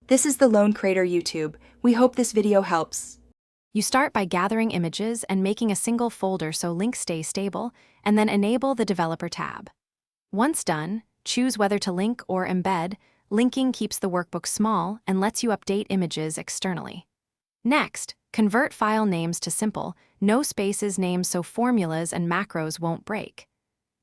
This is the Lone Creator YouTube. We hope this video helps. You start by gathering images and making a single folder so links stay stable, and then enable the Developer tab. Once done, choose whether to link or embed. Linking keeps the workbook small and lets you update images externally. Next, convert file names to simple, no spaces names so formulas and macros won't break.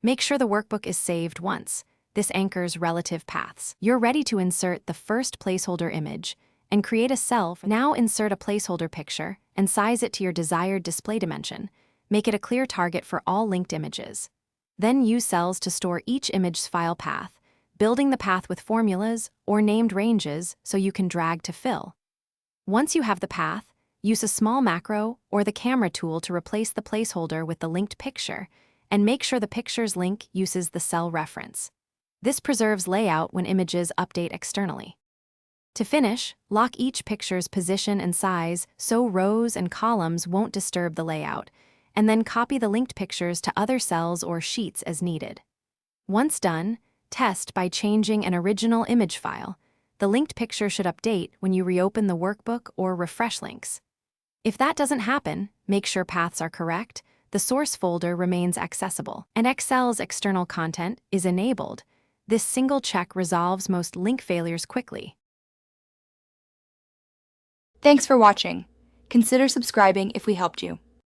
Make sure the workbook is saved once. This anchors relative paths. You're ready to insert the first placeholder image and create a cell. Now insert a placeholder picture and size it to your desired display dimension. Make it a clear target for all linked images. Then use cells to store each image's file path, building the path with formulas or named ranges so you can drag to fill. Once you have the path, use a small macro or the camera tool to replace the placeholder with the linked picture, and make sure the picture's link uses the cell reference. This preserves layout when images update externally. To finish, lock each picture's position and size so rows and columns won't disturb the layout, and then copy the linked pictures to other cells or sheets as needed. Once done, test by changing an original image file. The linked picture should update when you reopen the workbook or refresh links. If that doesn't happen, make sure paths are correct, the source folder remains accessible, and Excel's external content is enabled. This single check resolves most link failures quickly. Thanks for watching. Consider subscribing if we helped you.